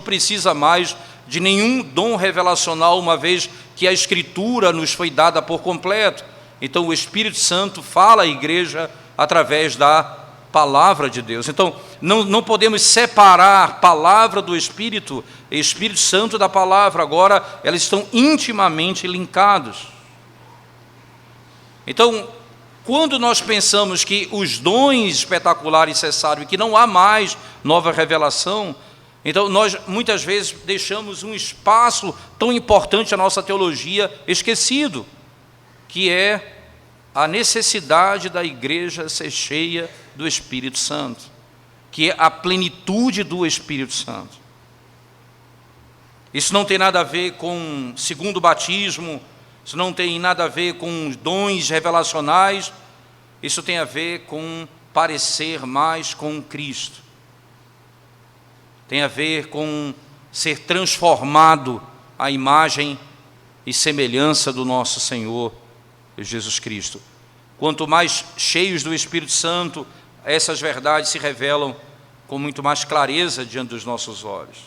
precisa mais de nenhum dom revelacional, uma vez que a Escritura nos foi dada por completo. Então o Espírito Santo fala à igreja através da palavra de Deus. Então não podemos separar a palavra do Espírito Santo da palavra. Agora elas estão intimamente linkados. Então, quando nós pensamos que os dons espetaculares cessaram e que não há mais nova revelação, então nós muitas vezes deixamos um espaço tão importante na nossa teologia esquecido, que é a necessidade da igreja ser cheia do Espírito Santo, que é a plenitude do Espírito Santo. Isso não tem nada a ver com segundo batismo, isso não tem nada a ver com dons revelacionais, isso tem a ver com parecer mais com Cristo. Tem a ver com ser transformado à imagem e semelhança do nosso Senhor Jesus Cristo. Quanto mais cheios do Espírito Santo, essas verdades se revelam com muito mais clareza diante dos nossos olhos.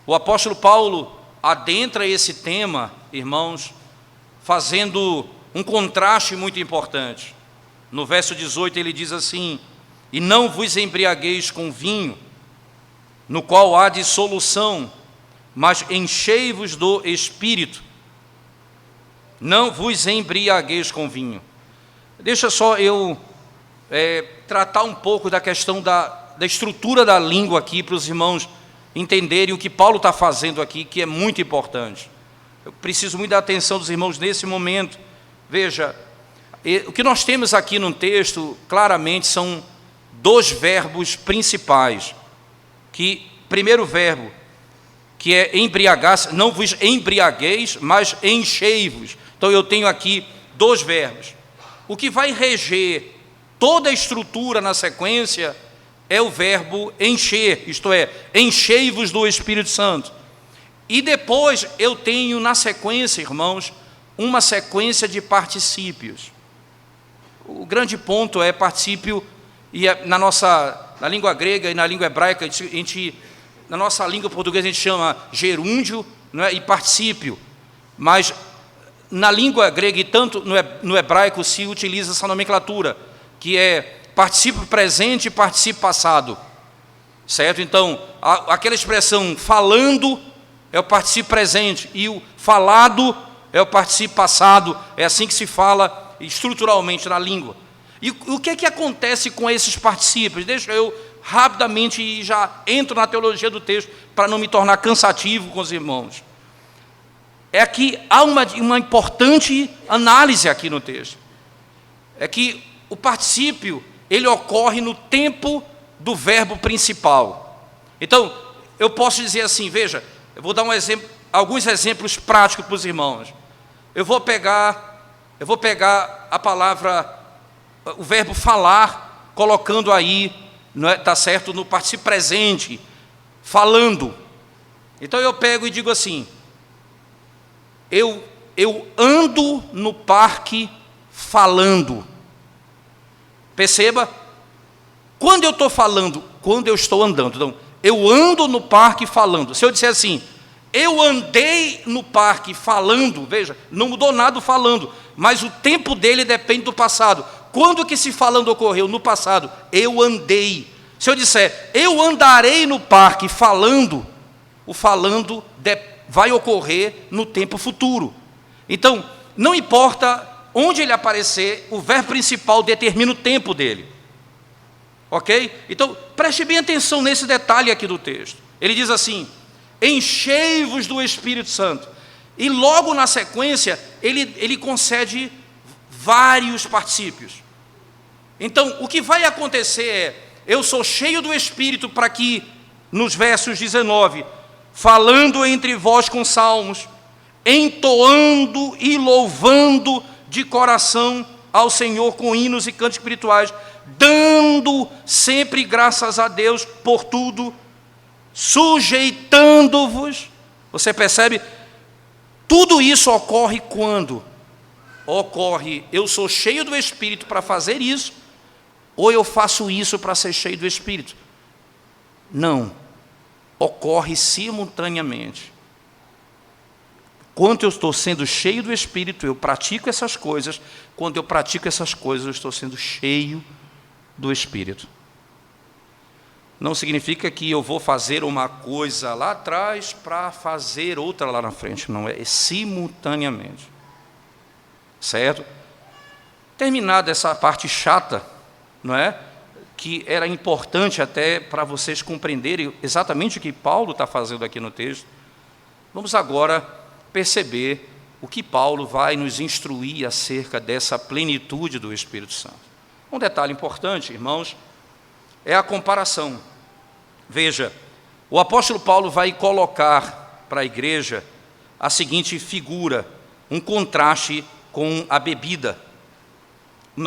O apóstolo Paulo adentra esse tema, irmãos, fazendo um contraste muito importante. No verso 18 ele diz assim: e não vos embriagueis com vinho, no qual há dissolução, mas enchei-vos do Espírito. Não vos embriagueis com vinho. Deixa só eu tratar um pouco da questão da estrutura da língua aqui, para os irmãos entenderem o que Paulo está fazendo aqui, que é muito importante. Eu preciso muito da atenção dos irmãos nesse momento. Veja, o que nós temos aqui no texto, claramente, são dois verbos principais. Que, primeiro verbo, que é embriagar, não vos embriagueis, mas enchei-vos. Então eu tenho aqui dois verbos. O que vai reger toda a estrutura na sequência é o verbo encher, isto é, enchei-vos do Espírito Santo. E depois eu tenho na sequência, irmãos, uma sequência de particípios. O grande ponto é particípio, e na língua grega e na língua hebraica, na nossa língua portuguesa a gente chama gerúndio, não é, e particípio, mas na língua grega e tanto no hebraico se utiliza essa nomenclatura, que é particípio presente e particípio passado, certo? Então, aquela expressão falando é o particípio presente e o falado é o particípio passado. É assim que se fala estruturalmente na língua. E o que é que acontece com esses particípios? Deixa eu rapidamente e já entro na teologia do texto para não me tornar cansativo com os irmãos. É que há uma importante análise aqui no texto. É que o particípio, ele ocorre no tempo do verbo principal. Então, eu posso dizer assim, veja, eu vou dar alguns exemplos práticos para os irmãos. Eu vou pegar a palavra, o verbo falar, colocando aí, não é, tá certo, no particípio presente, falando. Então eu pego e digo assim: eu ando no parque falando. Perceba, quando eu estou falando, quando eu estou andando. Então, eu ando no parque falando. Se eu disser assim, eu andei no parque falando, veja, não mudou nada o falando, mas o tempo dele depende do passado. Quando que esse falando ocorreu? No passado. Eu andei. Se eu disser, eu andarei no parque falando, o falando vai ocorrer no tempo futuro. Então, não importa onde ele aparecer, o verbo principal determina o tempo dele. Ok? Então, preste bem atenção nesse detalhe aqui do texto. Ele diz assim: enchei-vos do Espírito Santo. E logo na sequência, ele concede vários particípios. Então, o que vai acontecer é, eu sou cheio do Espírito para que, nos versos 19, falando entre vós com salmos, entoando e louvando de coração ao Senhor com hinos e cantos espirituais, dando sempre graças a Deus por tudo, sujeitando-vos. Você percebe? Tudo isso ocorre quando? Ocorre, eu sou cheio do Espírito para fazer isso, ou eu faço isso para ser cheio do Espírito? Não. ocorre simultaneamente. Quando eu estou sendo cheio do Espírito, eu pratico essas coisas. Quando eu pratico essas coisas, eu estou sendo cheio do Espírito. Não significa que eu vou fazer uma coisa lá atrás para fazer outra lá na frente. Não, é simultaneamente. Certo? Terminada essa parte chata, não é? Que era importante até para vocês compreenderem exatamente o que Paulo está fazendo aqui no texto. Vamos agora perceber o que Paulo vai nos instruir acerca dessa plenitude do Espírito Santo. Um detalhe importante, irmãos, é a comparação. Veja, o apóstolo Paulo vai colocar para a igreja a seguinte figura, um contraste com a bebida.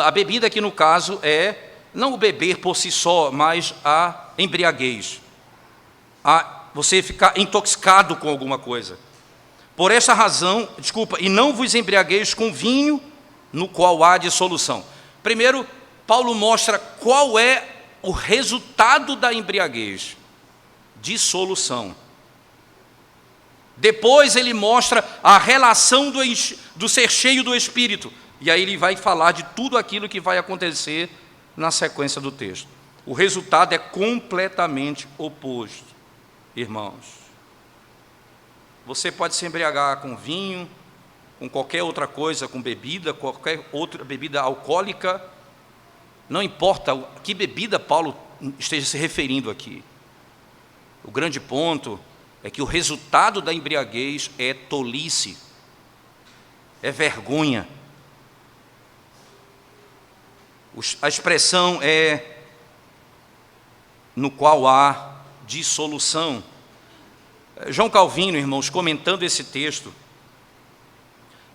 A bebida aqui no caso é não o beber por si só, mas a embriaguez. Você ficar intoxicado com alguma coisa. Por essa razão, e não vos embriagueis com vinho, no qual há dissolução. Primeiro, Paulo mostra qual é o resultado da embriaguez: dissolução. Depois ele mostra a relação do ser cheio do Espírito. E aí ele vai falar de tudo aquilo que vai acontecer na sequência do texto. O resultado é completamente oposto, irmãos. Você pode se embriagar com vinho, com qualquer outra coisa, com bebida, qualquer outra bebida alcoólica. Não importa a que bebida Paulo esteja se referindo aqui. O grande ponto é que o resultado da embriaguez é tolice, é vergonha. A expressão é no qual há dissolução. João Calvino, irmãos, comentando esse texto,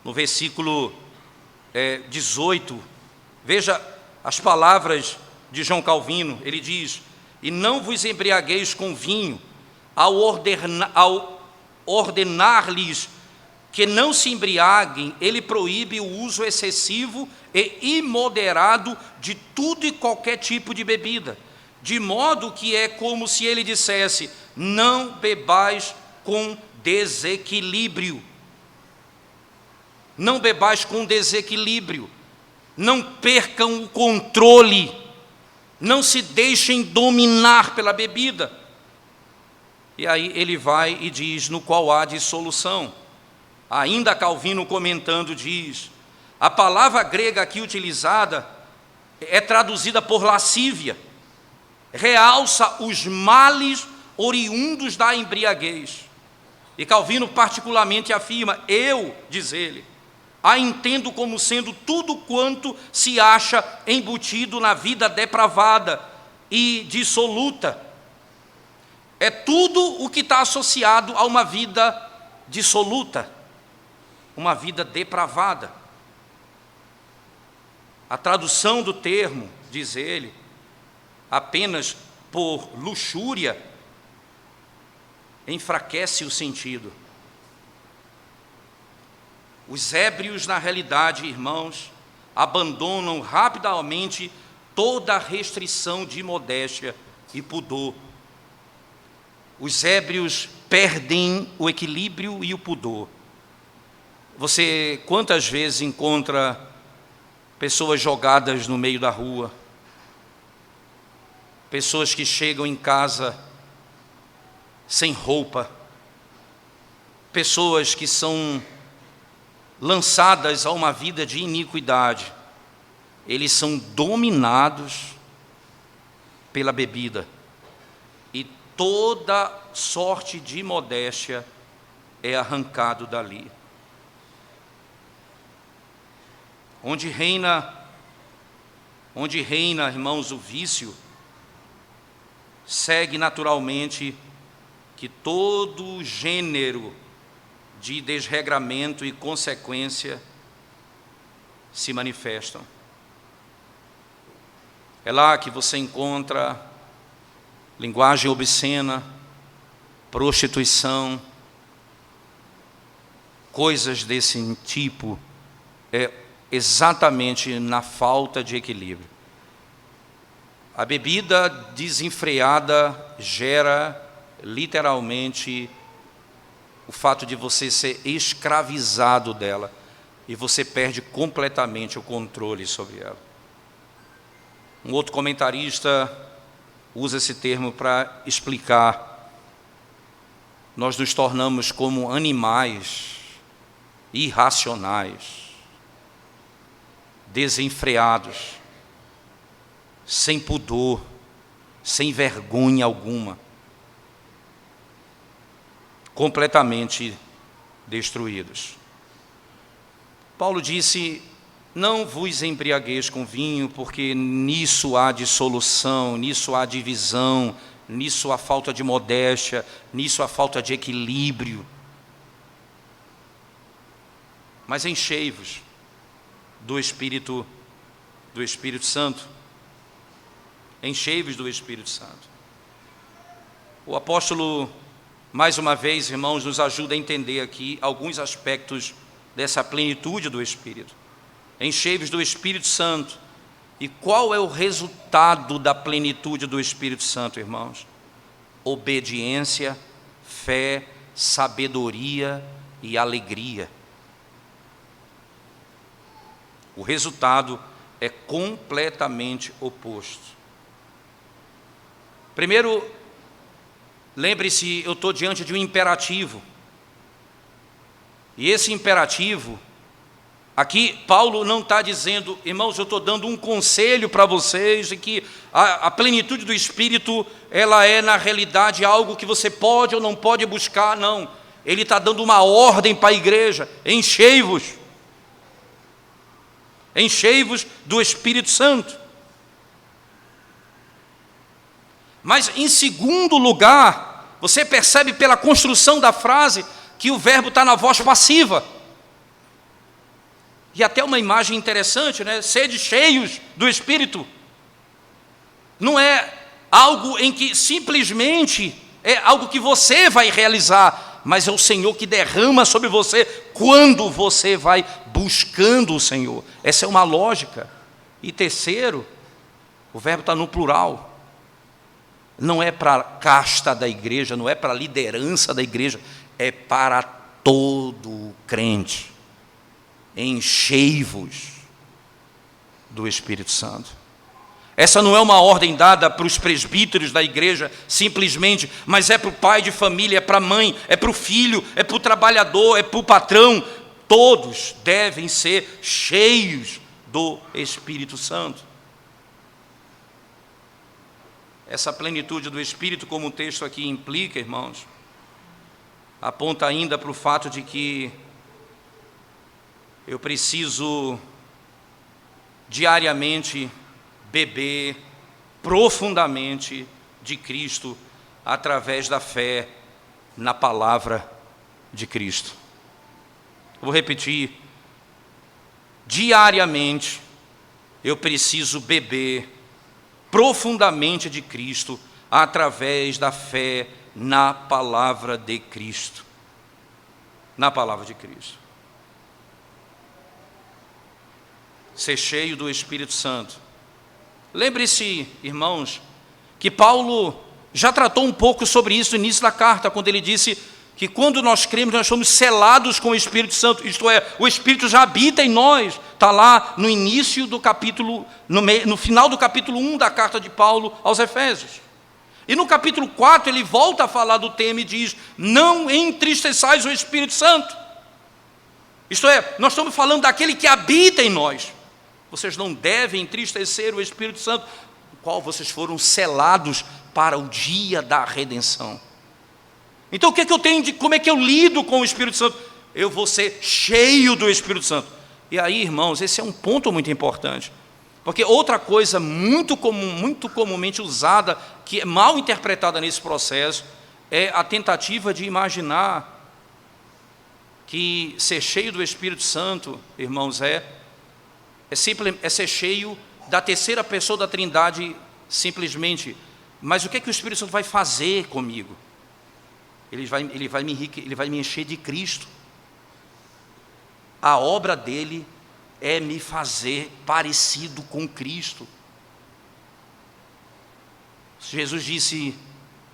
no versículo 18, veja as palavras de João Calvino. Ele diz: e não vos embriagueis com vinho, ao ordenar-lhes que não se embriaguem, ele proíbe o uso excessivo e imoderado de tudo e qualquer tipo de bebida, de modo que é como se ele dissesse: não bebais com desequilíbrio. Não bebais com desequilíbrio. Não percam o controle. Não se deixem dominar pela bebida. E aí ele vai e diz: no qual há dissolução. Ainda Calvino comentando diz: a palavra grega aqui utilizada é traduzida por lascívia. Realça os males oriundos da embriaguez. E Calvino particularmente afirma: eu, diz ele, a entendo como sendo tudo quanto se acha embutido na vida depravada e dissoluta. É tudo o que está associado a uma vida dissoluta, uma vida depravada. A tradução do termo, diz ele, apenas por luxúria, enfraquece o sentido. Os ébrios, na realidade, irmãos, abandonam rapidamente toda a restrição de modéstia e pudor. Os ébrios perdem o equilíbrio e o pudor. Você quantas vezes encontra pessoas jogadas no meio da rua, pessoas que chegam em casa sem roupa, pessoas que são lançadas a uma vida de iniquidade? Eles são dominados pela bebida, e toda sorte de modéstia é arrancado dali. Onde reina, irmãos, o vício, segue naturalmente que todo gênero de desregramento e consequência se manifestam. É lá que você encontra linguagem obscena, prostituição, coisas desse tipo, exatamente na falta de equilíbrio. A bebida desenfreada gera literalmente o fato de você ser escravizado dela e você perde completamente o controle sobre ela. Um outro comentarista usa esse termo para explicar: nós nos tornamos como animais irracionais, desenfreados, sem pudor, sem vergonha alguma, completamente destruídos. Paulo disse: não vos embriagueis com vinho, porque nisso há dissolução, nisso há divisão, nisso há falta de modéstia, nisso há falta de equilíbrio. Mas enchei-vos do Espírito Santo. Enchei-vos do Espírito Santo. O apóstolo, mais uma vez, irmãos, nos ajuda a entender aqui alguns aspectos dessa plenitude do Espírito. Enchei-vos do Espírito Santo. E qual é o resultado da plenitude do Espírito Santo, irmãos? Obediência, fé, sabedoria e alegria. O resultado é completamente oposto. Primeiro, lembre-se, eu estou diante de um imperativo. E esse imperativo, aqui Paulo não está dizendo: irmãos, eu estou dando um conselho para vocês, de que a plenitude do Espírito, ela é na realidade algo que você pode ou não pode buscar. Não, ele está dando uma ordem para a igreja: enchei-vos. Enchei-vos do Espírito Santo. Mas em segundo lugar, você percebe pela construção da frase que o verbo está na voz passiva. E até uma imagem interessante, né? Sede cheios do Espírito. Não é algo em que simplesmente é algo que você vai realizar, mas é o Senhor que derrama sobre você quando você vai buscando o Senhor. Essa é uma lógica. E terceiro, o verbo está no plural. Não é para a casta da igreja, não é para a liderança da igreja, é para todo crente. Enchei-vos do Espírito Santo. Essa não é uma ordem dada para os presbíteros da igreja simplesmente, mas é para o pai de família, é para a mãe, é para o filho, é para o trabalhador, é para o patrão. Todos devem ser cheios do Espírito Santo. Essa plenitude do Espírito, como o texto aqui implica, irmãos, aponta ainda para o fato de que eu preciso diariamente beber profundamente de Cristo através da fé na palavra de Cristo. Eu vou repetir: diariamente eu preciso beber profundamente de Cristo através da fé na palavra de Cristo. Na palavra de Cristo. Ser cheio do Espírito Santo. Lembre-se, irmãos, que Paulo já tratou um pouco sobre isso no início da carta, quando ele disse que quando nós cremos, nós somos selados com o Espírito Santo, isto é, o Espírito já habita em nós. Está lá no início do capítulo, no final do capítulo 1 da carta de Paulo aos Efésios. E no capítulo 4 ele volta a falar do tema e diz: não entristeçais o Espírito Santo. Isto é, nós estamos falando daquele que habita em nós. Vocês não devem entristecer o Espírito Santo, o qual vocês foram selados para o dia da redenção. Então o que é que eu tenho de, como é que eu lido com o Espírito Santo? Eu vou ser cheio do Espírito Santo. E aí, irmãos, esse é um ponto muito importante. Porque outra coisa muito comumente usada, que é mal interpretada nesse processo, é a tentativa de imaginar que ser cheio do Espírito Santo, irmãos, é ser cheio da terceira pessoa da Trindade simplesmente. Mas o que é que o Espírito Santo vai fazer comigo? Ele vai me encher de Cristo. A obra dele é me fazer parecido com Cristo. Jesus disse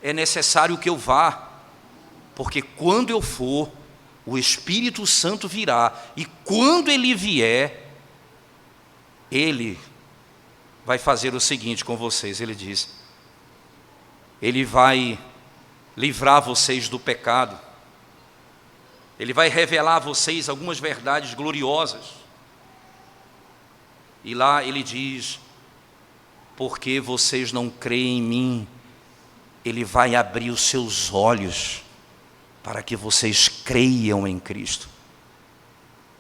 é necessário que eu vá, porque quando eu for, o Espírito Santo virá, e quando ele vier, ele vai fazer o seguinte com vocês, ele diz, ele vai livrar vocês do pecado, ele vai revelar a vocês algumas verdades gloriosas, e lá ele diz, porque vocês não creem em mim, ele vai abrir os seus olhos, para que vocês creiam em Cristo,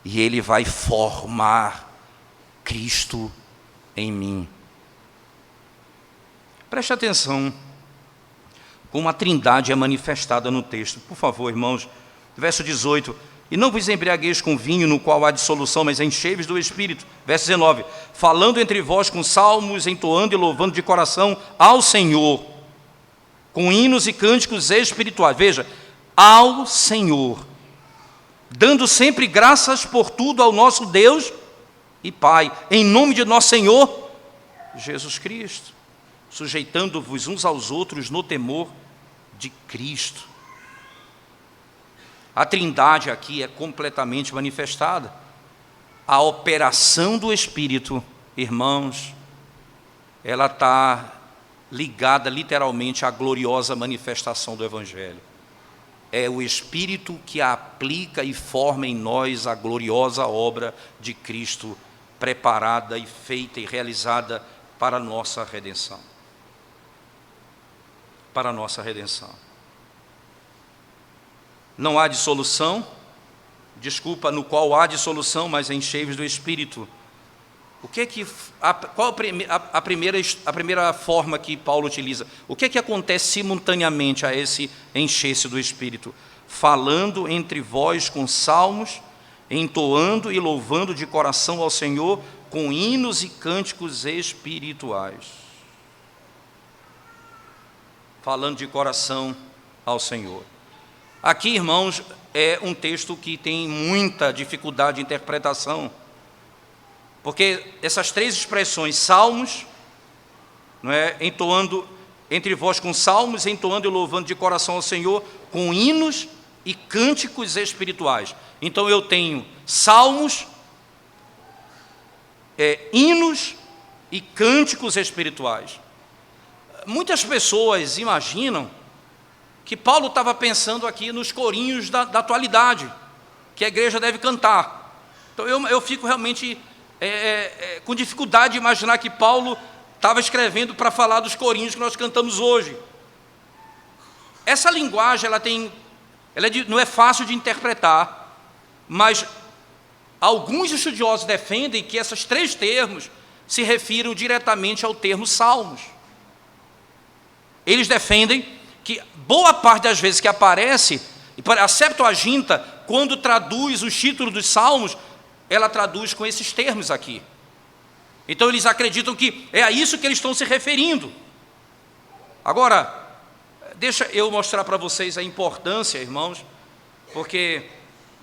e ele vai formar Cristo em mim. Preste atenção como a Trindade é manifestada no texto. Por favor, irmãos, verso 18. E não vos embriagueis com vinho no qual há dissolução, mas enchei-vos do Espírito. Verso 19. Falando entre vós com salmos, entoando e louvando de coração ao Senhor, com hinos e cânticos espirituais. Veja, ao Senhor, dando sempre graças por tudo ao nosso Deus e Pai, em nome de nosso Senhor Jesus Cristo, sujeitando-vos uns aos outros no temor de Cristo. A Trindade aqui é completamente manifestada. A operação do Espírito, irmãos, ela está ligada literalmente à gloriosa manifestação do Evangelho. É o Espírito que aplica e forma em nós a gloriosa obra de Cristo, preparada e feita e realizada para a nossa redenção. Para a nossa redenção. Não há dissolução, no qual há dissolução, mas enchei-vos do Espírito. Qual a primeira forma que Paulo utiliza? O que acontece simultaneamente a esse encher-se do Espírito? Falando entre vós com salmos, entoando e louvando de coração ao Senhor, com hinos e cânticos espirituais. Falando de coração ao Senhor. Aqui, irmãos, é um texto que tem muita dificuldade de interpretação, porque essas três expressões, salmos, não é, entoando entre vós com salmos, entoando e louvando de coração ao Senhor, com hinos e cânticos espirituais. Então eu tenho salmos, hinos e cânticos espirituais. Muitas pessoas imaginam que Paulo estava pensando aqui nos corinhos da atualidade, que a igreja deve cantar. Então eu fico realmente com dificuldade de imaginar que Paulo estava escrevendo para falar dos corinhos que nós cantamos hoje. Essa linguagem não é fácil de interpretar, mas alguns estudiosos defendem que esses três termos se refiram diretamente ao termo salmos. Eles defendem que boa parte das vezes que aparece, a Septuaginta, quando traduz os títulos dos salmos, ela traduz com esses termos aqui. Então eles acreditam que é a isso que eles estão se referindo. Agora, deixa eu mostrar para vocês a importância, irmãos, porque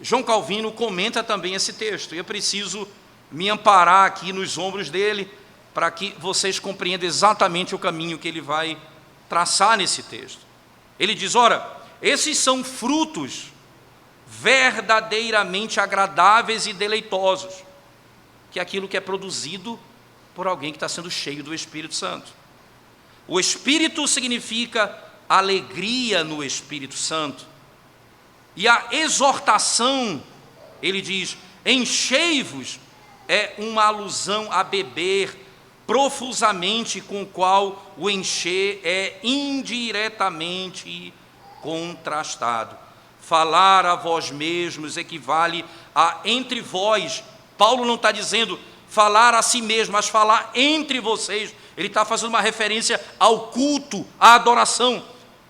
João Calvino comenta também esse texto, e eu preciso me amparar aqui nos ombros dele, para que vocês compreendam exatamente o caminho que ele vai traçar nesse texto. Ele diz, ora, esses são frutos verdadeiramente agradáveis e deleitosos, que é aquilo que é produzido por alguém que está sendo cheio do Espírito Santo. O Espírito significa alegria no Espírito Santo, e a exortação, ele diz, enchei-vos, é uma alusão a beber profusamente, com o qual o encher é indiretamente contrastado. Falar a vós mesmos equivale a entre vós. Paulo não está dizendo falar a si mesmo, mas falar entre vocês. Ele está fazendo uma referência ao culto, à adoração.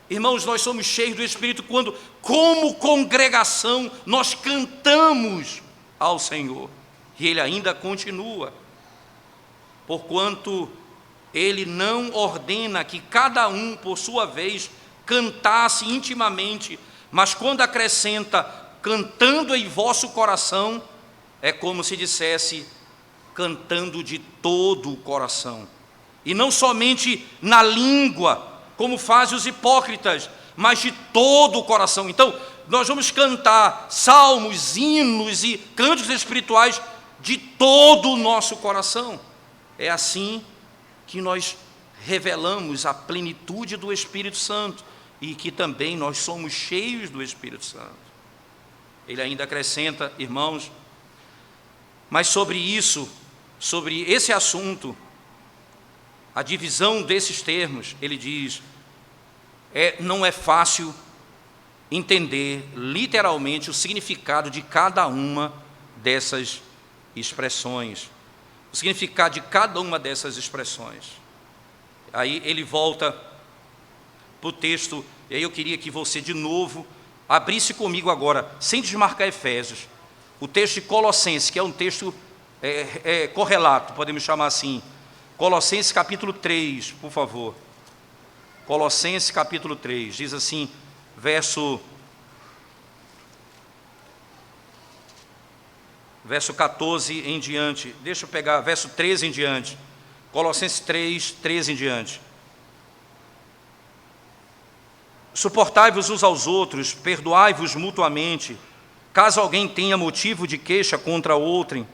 Irmãos, nós somos cheios do Espírito quando, como congregação, nós cantamos ao Senhor. E ele ainda continua. Porquanto ele não ordena que cada um, por sua vez, cantasse intimamente, mas quando acrescenta, cantando em vosso coração, é como se dissesse, cantando de todo o coração. E não somente na língua, como fazem os hipócritas, mas de todo o coração. Então, nós vamos cantar salmos, hinos e cânticos espirituais de todo o nosso coração. É assim que nós revelamos a plenitude do Espírito Santo e que também nós somos cheios do Espírito Santo. Ele ainda acrescenta, irmãos, mas sobre isso, sobre esse assunto, a divisão desses termos, ele diz, não é fácil entender literalmente o significado de cada uma dessas expressões. O significado de cada uma dessas expressões. Aí ele volta para o texto, e aí eu queria que você de novo abrisse comigo agora, sem desmarcar Efésios, o texto de Colossenses, que é um texto correlato, podemos chamar assim. Colossenses capítulo 3, por favor. Colossenses capítulo 3, diz assim, verso 14 em diante. Deixa eu pegar, verso 13 em diante. Colossenses 3, 13 em diante. Suportai-vos uns aos outros, perdoai-vos mutuamente, caso alguém tenha motivo de queixa contra outrem.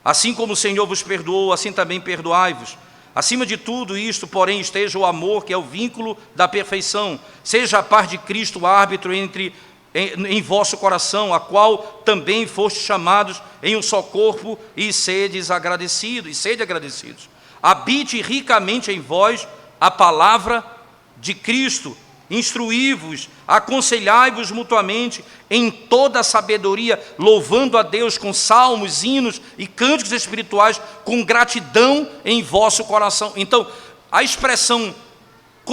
Assim como o Senhor vos perdoou, assim também perdoai-vos. Acima de tudo isto, porém, esteja o amor, que é o vínculo da perfeição. Seja a paz de Cristo árbitro em vosso coração, a qual também fostes chamados em um só corpo, e sede agradecidos. Habite ricamente em vós a palavra de Cristo. Instruí-vos, aconselhai-vos mutuamente em toda a sabedoria, louvando a Deus com salmos, hinos e cânticos espirituais, com gratidão em vosso coração. Então, a expressão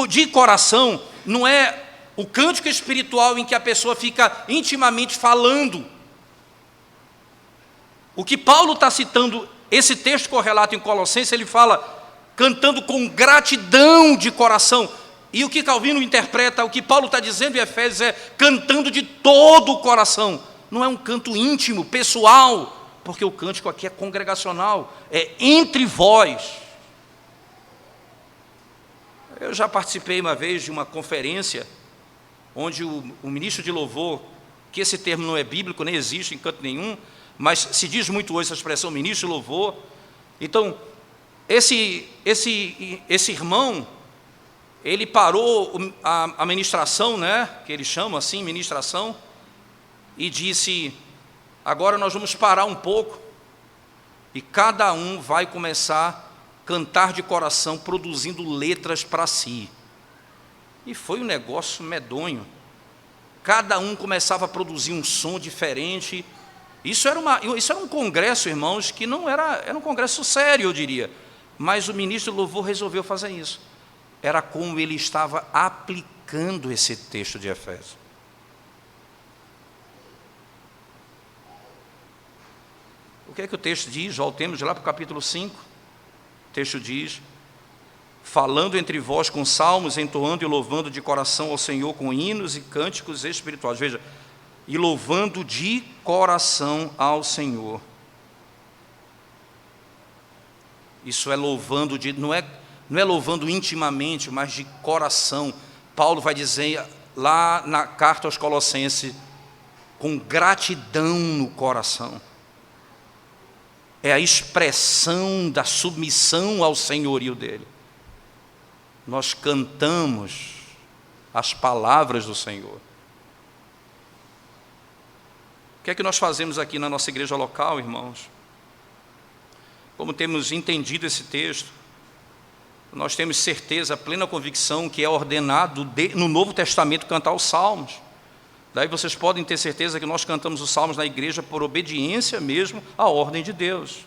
de coração não é o cântico espiritual em que a pessoa fica intimamente falando. O que Paulo está citando, esse texto correlato em Colossenses, ele fala cantando com gratidão de coração. E o que Calvino interpreta, o que Paulo está dizendo em Efésios é cantando de todo o coração. Não é um canto íntimo, pessoal, porque o cântico aqui é congregacional, é entre vós. Eu já participei uma vez de uma conferência onde o ministro de louvor, que esse termo não é bíblico, nem existe em canto nenhum, mas se diz muito hoje essa expressão, ministro de louvor. Então, esse irmão, ele parou a ministração, né, que eles chamam assim, ministração, e disse, agora nós vamos parar um pouco, e cada um vai começar a cantar de coração, produzindo letras para si. E foi um negócio medonho. Cada um começava a produzir um som diferente. Isso era um congresso, irmãos, que não era um congresso sério, eu diria. Mas o ministro do louvor resolveu fazer isso. Era como ele estava aplicando esse texto de Efésios. O que é que o texto diz? Voltemos lá para o capítulo 5. O texto diz, falando entre vós com salmos, entoando e louvando de coração ao Senhor com hinos e cânticos espirituais. Veja, e louvando de coração ao Senhor. Isso é louvando não é louvando intimamente, mas de coração. Paulo vai dizer lá na carta aos Colossenses, com gratidão no coração. É a expressão da submissão ao senhorio dele. Nós cantamos as palavras do Senhor. O que é que nós fazemos aqui na nossa igreja local, irmãos? Como temos entendido esse texto, nós temos certeza, plena convicção que é ordenado no Novo Testamento cantar os salmos. Daí vocês podem ter certeza que nós cantamos os salmos na igreja por obediência mesmo à ordem de Deus.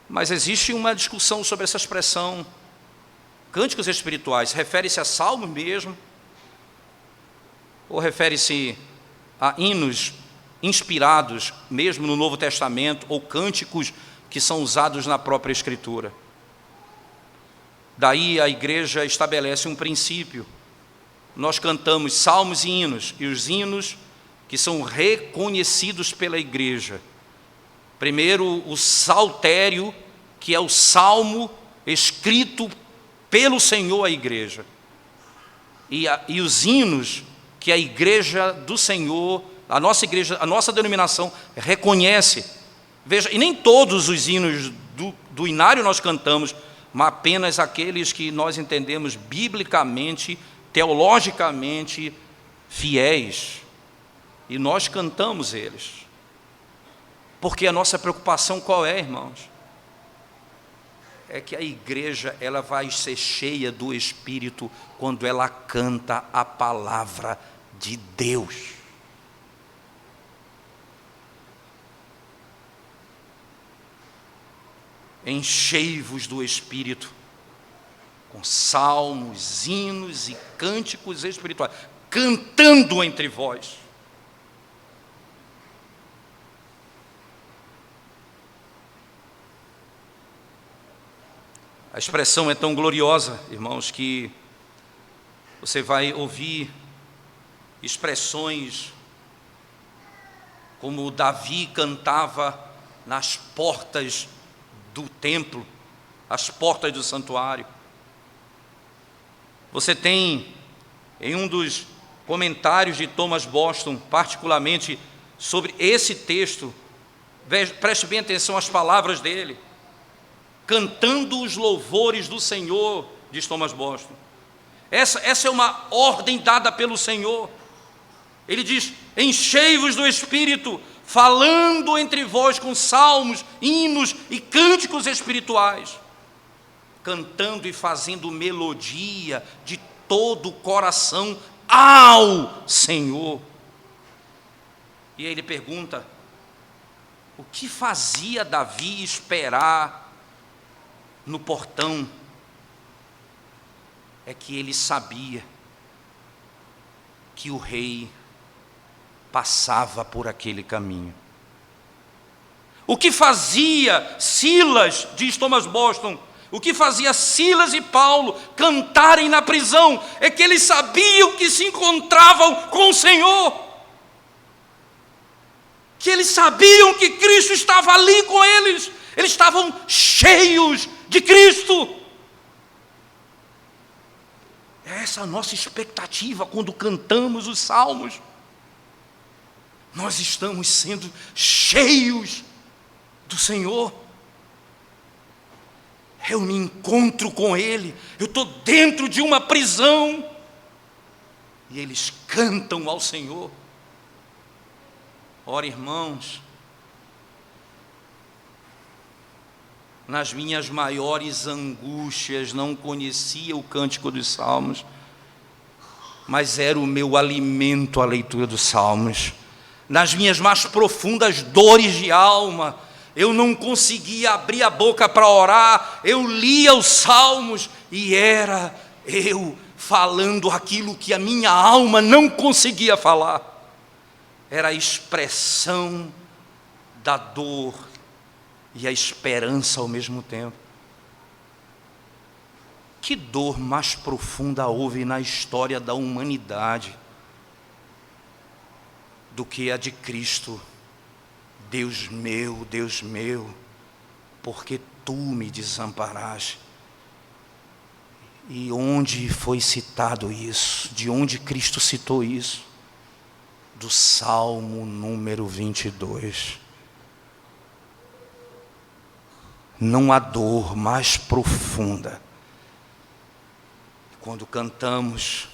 Mas existe uma discussão sobre essa expressão. Cânticos espirituais, refere-se a salmos mesmo? Ou refere-se a hinos inspirados mesmo no Novo Testamento, ou cânticos que são usados na própria Escritura? Daí a igreja estabelece um princípio. Nós cantamos salmos e os hinos que são reconhecidos pela igreja. Primeiro, o saltério, que é o salmo escrito pelo Senhor à igreja. e os hinos que a igreja do Senhor, a nossa igreja, a nossa denominação reconhece. Veja, e nem todos os hinos do inário nós cantamos, mas apenas aqueles que nós entendemos biblicamente, teologicamente fiéis. E nós cantamos eles. Porque a nossa preocupação qual é, irmãos? É que a igreja ela vai ser cheia do Espírito quando ela canta a palavra de Deus. Enchei-vos do Espírito com salmos, hinos e cânticos espirituais, cantando entre vós. A expressão é tão gloriosa, irmãos, que você vai ouvir expressões como Davi cantava nas portas do templo, as portas do santuário. Você tem, em um dos comentários de Thomas Boston, particularmente sobre esse texto, preste bem atenção às palavras dele. Cantando os louvores do Senhor, diz Thomas Boston. Essa é uma ordem dada pelo Senhor. Ele diz: enchei-vos do Espírito, falando entre vós com salmos, hinos e cânticos espirituais, cantando e fazendo melodia de todo o coração ao Senhor. E aí ele pergunta: o que fazia Davi esperar no portão? É que ele sabia que o rei passava por aquele caminho. O que fazia Silas, diz Thomas Boston, o que fazia Silas e Paulo cantarem na prisão é que eles sabiam que se encontravam com o Senhor, que eles sabiam que Cristo estava ali com eles. Eles estavam cheios de Cristo. Essa é a nossa expectativa quando cantamos os salmos. Nós estamos sendo cheios do Senhor. Eu me encontro com Ele. Eu estou dentro de uma prisão. E eles cantam ao Senhor. Ora, irmãos, nas minhas maiores angústias, não conhecia o cântico dos salmos, mas era o meu alimento a leitura dos salmos. Nas minhas mais profundas dores de alma, eu não conseguia abrir a boca para orar, eu lia os salmos e era eu falando aquilo que a minha alma não conseguia falar. Era a expressão da dor e a esperança ao mesmo tempo. Que dor mais profunda houve na história da humanidade do que a de Cristo? Deus meu, por que tu me desamparaste? E onde foi citado isso? De onde Cristo citou isso? Do Salmo número 22. Não há dor mais profunda quando cantamos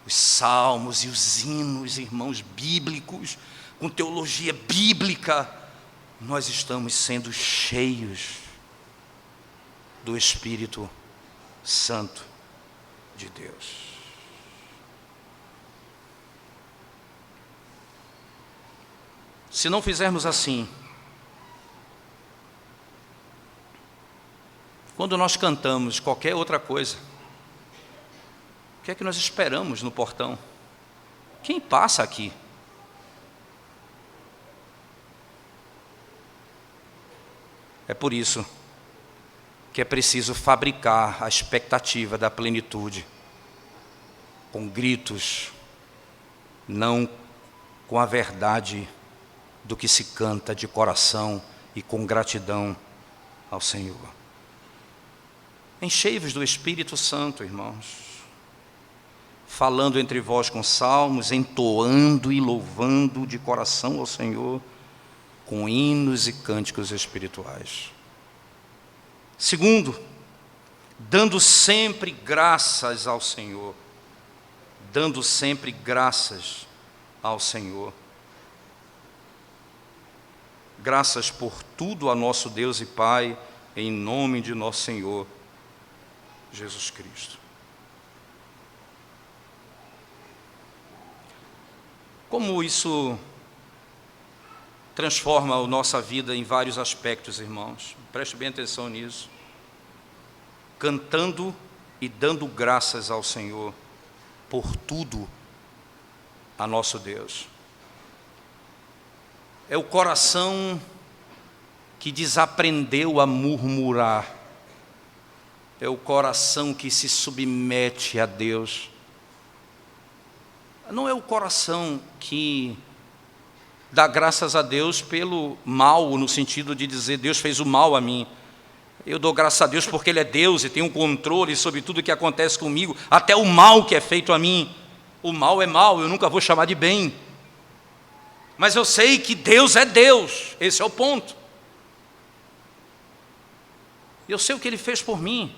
os salmos e os hinos, irmãos, bíblicos, com teologia bíblica. Nós estamos sendo cheios do Espírito Santo de Deus. Se não fizermos assim, quando nós cantamos qualquer outra coisa, o que é que nós esperamos no portão? Quem passa aqui? É por isso que é preciso fabricar a expectativa da plenitude, com gritos, não com a verdade do que se canta de coração e com gratidão ao Senhor. Enchei-vos do Espírito Santo, irmãos. falando entre vós com salmos, entoando e louvando de coração ao Senhor, com hinos e cânticos espirituais. Segundo, dando sempre graças ao Senhor. Dando sempre graças ao Senhor. Graças por tudo a nosso Deus e Pai, em nome de nosso Senhor Jesus Cristo. Como isso transforma a nossa vida em vários aspectos, irmãos? Preste bem atenção nisso. Cantando e dando graças ao Senhor por tudo a nosso Deus. É o coração que desaprendeu a murmurar. É o coração que se submete a Deus. Não é o coração que dá graças a Deus pelo mal, no sentido de dizer, Deus fez o mal a mim. Eu dou graças a Deus porque Ele é Deus e tem um controle sobre tudo que acontece comigo, até o mal que é feito a mim. O mal é mal, eu nunca vou chamar de bem. Mas eu sei que Deus é Deus, esse é o ponto. Eu sei o que Ele fez por mim.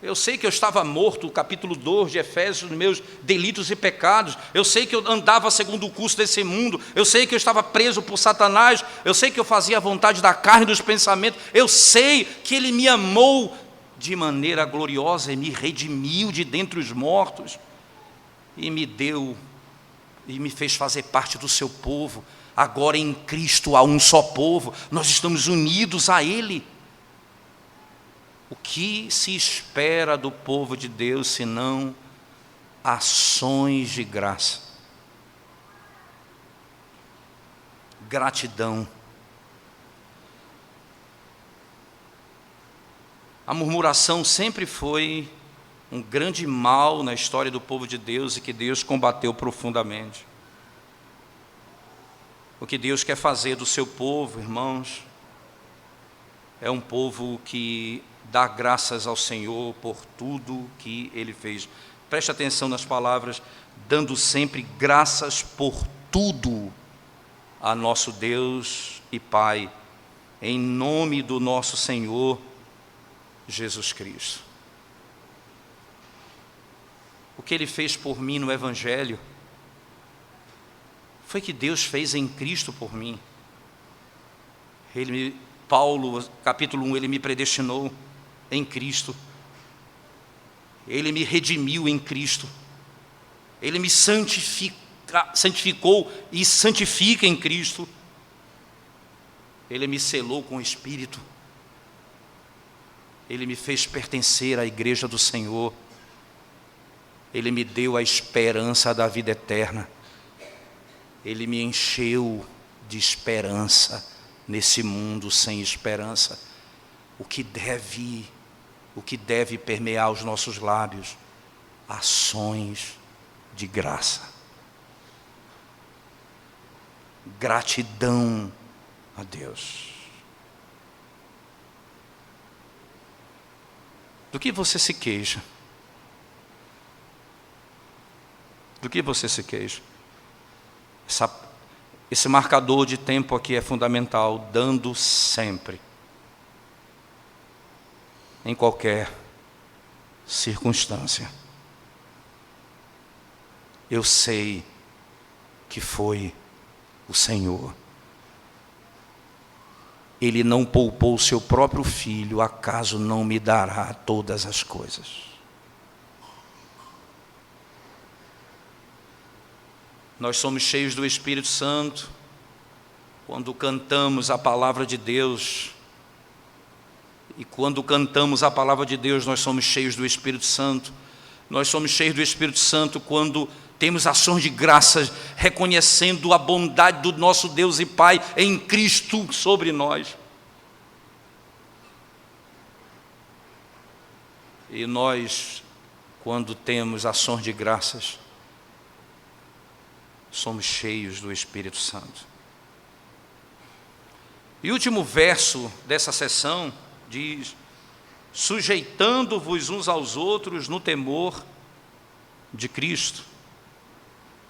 Eu sei que eu estava morto, capítulo 2 de Efésios, nos meus delitos e pecados. Eu sei que eu andava segundo o curso desse mundo. Eu sei que eu estava preso por Satanás. Eu sei que eu fazia a vontade da carne e dos pensamentos. Eu sei que Ele me amou de maneira gloriosa e me redimiu de dentre os mortos. E me deu, e me fez fazer parte do seu povo. Agora em Cristo há um só povo. Nós estamos unidos a Ele. O que se espera do povo de Deus, senão ações de graça? Gratidão. A murmuração sempre foi um grande mal na história do povo de Deus e que Deus combateu profundamente. O que Deus quer fazer do seu povo, irmãos, é um povo que dá graças ao Senhor por tudo que Ele fez. Preste atenção nas palavras, dando sempre graças por tudo a nosso Deus e Pai, em nome do nosso Senhor Jesus Cristo. O que Ele fez por mim no Evangelho foi que Deus fez em Cristo por mim. Paulo, capítulo 1, ele me predestinou em Cristo. Ele me redimiu em Cristo. Ele me santificou e santifica em Cristo. Ele me selou com o Espírito. Ele me fez pertencer à igreja do Senhor. Ele me deu a esperança da vida eterna. Ele me encheu de esperança nesse mundo sem esperança. O que deve permear os nossos lábios? Ações de graça. Gratidão a Deus. Do que você se queixa? Do que você se queixa? Esse marcador de tempo aqui é fundamental, dando sempre, em qualquer circunstância. Eu sei que foi o Senhor. Ele não poupou o seu próprio filho, acaso não me dará todas as coisas? Nós somos cheios do Espírito Santo quando cantamos a palavra de Deus. E quando cantamos a palavra de Deus, nós somos cheios do Espírito Santo. Nós somos cheios do Espírito Santo quando temos ações de graças, reconhecendo a bondade do nosso Deus e Pai em Cristo sobre nós. E nós, quando temos ações de graças, somos cheios do Espírito Santo. E o último verso dessa sessão diz: sujeitando-vos uns aos outros no temor, de Cristo,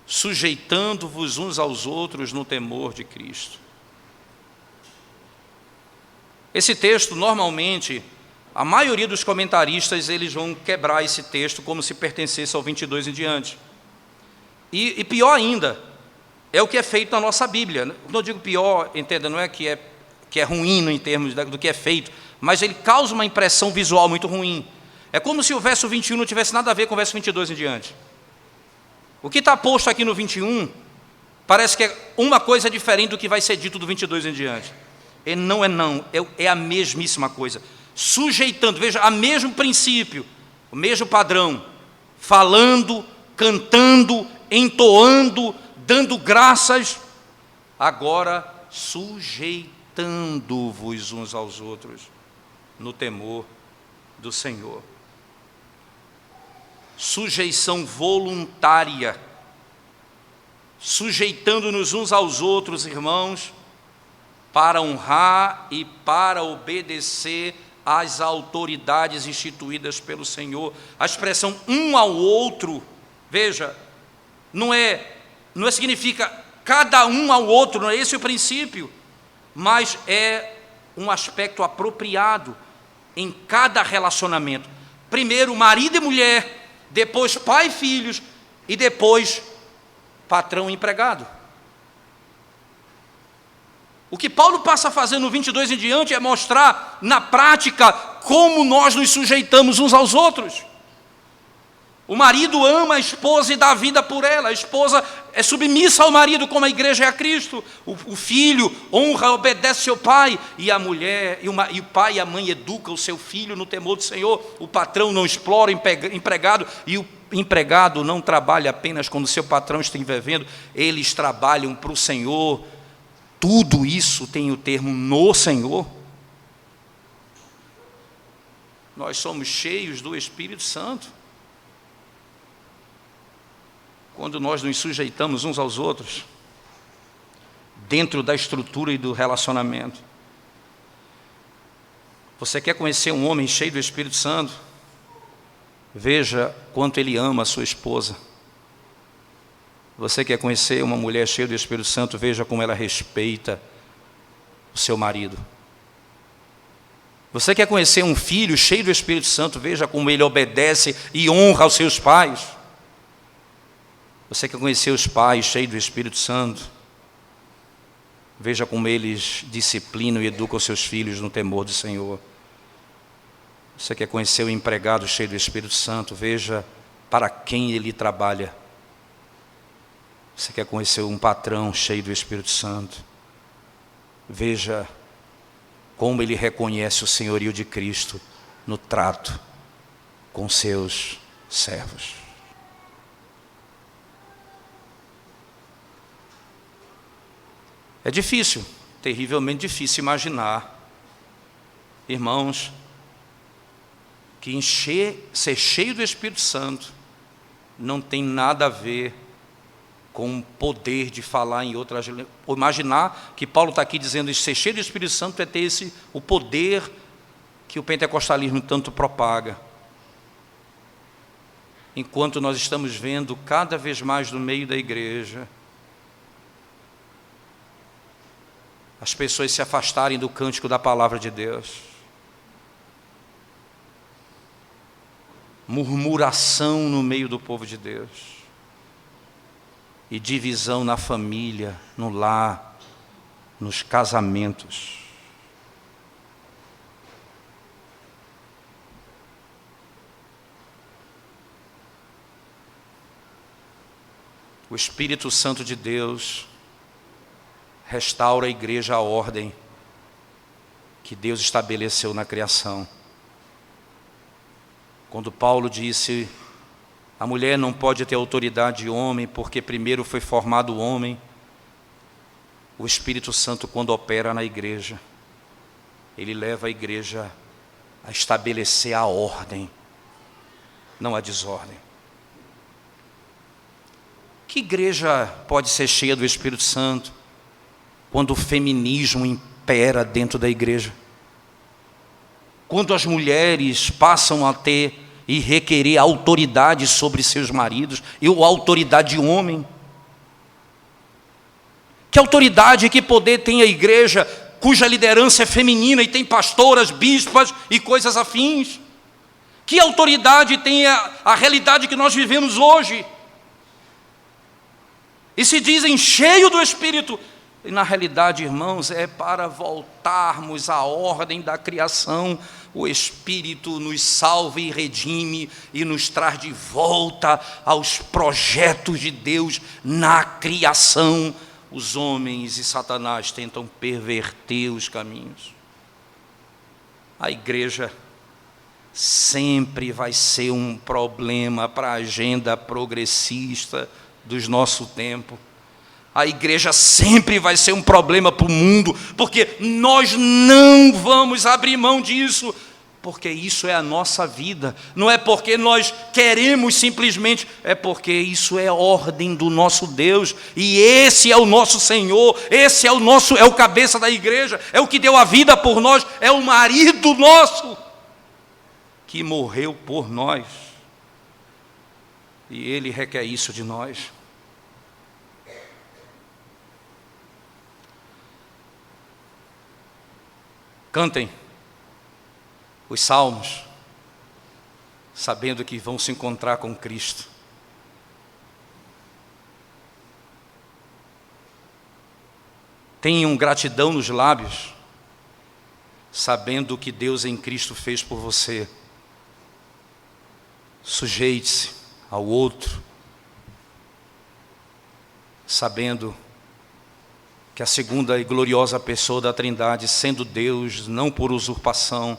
sujeitando-vos uns aos outros no temor de Cristo. Esse texto, normalmente, a maioria dos comentaristas, eles vão quebrar esse texto como se pertencesse ao 22 em diante. E pior ainda, é o que é feito na nossa Bíblia. Quando eu digo pior, entenda, não é que é ruim em termos do que é feito, mas ele causa uma impressão visual muito ruim. É como se o verso 21 não tivesse nada a ver com o verso 22 em diante. O que está posto aqui no 21, parece que é uma coisa diferente do que vai ser dito do 22 em diante. E não, é a mesmíssima coisa. Sujeitando, veja, o mesmo princípio, o mesmo padrão, falando, cantando, entoando, dando graças, agora sujeitando-vos uns aos outros no temor do Senhor. Sujeição voluntária, sujeitando-nos uns aos outros, irmãos, para honrar e para obedecer às autoridades instituídas pelo Senhor. A expressão um ao outro, veja, não significa cada um ao outro, não é esse o princípio, mas é um aspecto apropriado em cada relacionamento. Primeiro marido e mulher, depois pai e filhos, e depois patrão e empregado. O que Paulo passa a fazer no 22 em diante é mostrar na prática como nós nos sujeitamos uns aos outros. O marido ama a esposa e dá vida por ela, a esposa é submissa ao marido como a igreja é a Cristo, o filho honra, obedece seu pai, e a mulher, e o pai e a mãe educam o seu filho no temor do Senhor. O patrão não explora o empregado, e o empregado não trabalha apenas quando seu patrão está vivendo, eles trabalham para o Senhor. Tudo isso tem o termo no Senhor. Nós somos cheios do Espírito Santo quando nós nos sujeitamos uns aos outros, dentro da estrutura e do relacionamento. Você quer conhecer um homem cheio do Espírito Santo? Veja quanto ele ama a sua esposa. Você quer conhecer uma mulher cheia do Espírito Santo? Veja como ela respeita o seu marido. Você quer conhecer um filho cheio do Espírito Santo? Veja como ele obedece e honra aos seus pais. Você quer conhecer os pais cheios do Espírito Santo? Veja como eles disciplinam e educam os seus filhos no temor do Senhor. Você quer conhecer o empregado cheio do Espírito Santo? Veja para quem ele trabalha. Você quer conhecer um patrão cheio do Espírito Santo? Veja como ele reconhece o senhorio de Cristo no trato com seus servos. É difícil, terrivelmente difícil imaginar, irmãos, que ser cheio do Espírito Santo não tem nada a ver com o poder de falar em outras línguas. Imaginar que Paulo está aqui dizendo que ser cheio do Espírito Santo é ter o poder que o pentecostalismo tanto propaga. Enquanto nós estamos vendo cada vez mais no meio da igreja as pessoas se afastarem do cântico da palavra de Deus. Murmuração no meio do povo de Deus. E divisão na família, no lar, nos casamentos. O Espírito Santo de Deus restaura a igreja, a ordem que Deus estabeleceu na criação. Quando Paulo disse, a mulher não pode ter autoridade de homem, porque primeiro foi formado o homem, o Espírito Santo, quando opera na igreja, ele leva a igreja a estabelecer a ordem, não a desordem. Que igreja pode ser cheia do Espírito Santo quando o feminismo impera dentro da igreja? Quando as mulheres passam a ter e requerer autoridade sobre seus maridos, ou autoridade de homem. Que autoridade e que poder tem a igreja cuja liderança é feminina e tem pastoras, bispas e coisas afins? Que autoridade tem a realidade que nós vivemos hoje? E se dizem cheio do Espírito. E na realidade, irmãos, é para voltarmos à ordem da criação. O Espírito nos salva e redime e nos traz de volta aos projetos de Deus na criação. Os homens e Satanás tentam perverter os caminhos. A igreja sempre vai ser um problema para a agenda progressista dos nosso tempo. A igreja sempre vai ser um problema para o mundo, porque nós não vamos abrir mão disso, porque isso é a nossa vida. Não é porque nós queremos simplesmente, é porque isso é a ordem do nosso Deus, e esse é o nosso Senhor, esse é o cabeça da igreja, é o que deu a vida por nós, é o marido nosso, que morreu por nós, e Ele requer isso de nós. Cantem os salmos, sabendo que vão se encontrar com Cristo. Tenham gratidão nos lábios, sabendo o que Deus em Cristo fez por você. Sujeite-se ao outro, sabendo que a segunda e gloriosa pessoa da Trindade, sendo Deus, não por usurpação,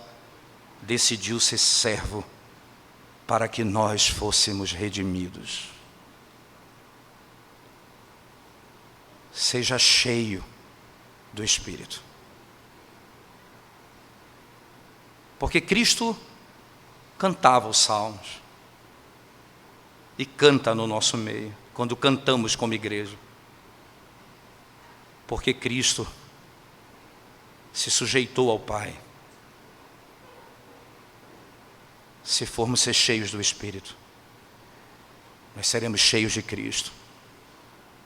decidiu ser servo para que nós fôssemos redimidos. Seja cheio do Espírito. Porque Cristo cantava os salmos e canta no nosso meio, quando cantamos como igreja. Porque Cristo se sujeitou ao Pai. Se formos ser cheios do Espírito, nós seremos cheios de Cristo.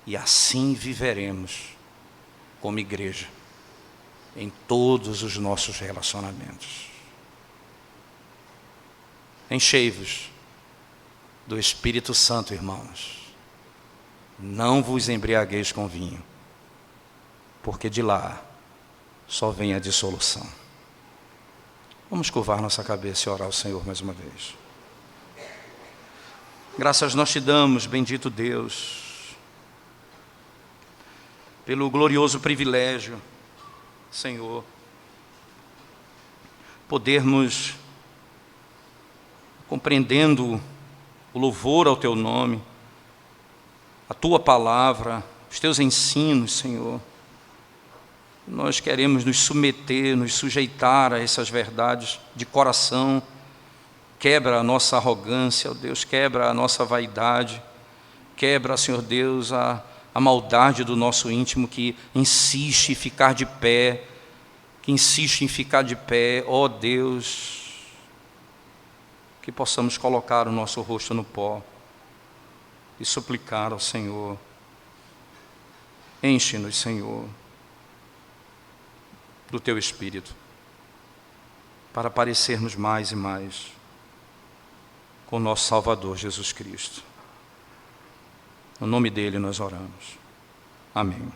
E assim viveremos como igreja, em todos os nossos relacionamentos. Enchei-vos do Espírito Santo, irmãos. Não vos embriagueis com vinho, porque de lá só vem a dissolução. Vamos curvar nossa cabeça e orar ao Senhor mais uma vez. Graças nós te damos, bendito Deus, pelo glorioso privilégio, Senhor, podermos, compreendendo o louvor ao teu nome, a tua palavra, os teus ensinos, Senhor, nós queremos nos submeter, nos sujeitar a essas verdades de coração. Quebra a nossa arrogância, ó Deus, quebra a nossa vaidade, quebra, Senhor Deus, a maldade do nosso íntimo que insiste em ficar de pé, ó Deus, que possamos colocar o nosso rosto no pó e suplicar ao Senhor. Enche-nos, Senhor, do teu Espírito, para parecermos mais e mais com o nosso Salvador Jesus Cristo. No nome dele nós oramos. Amém.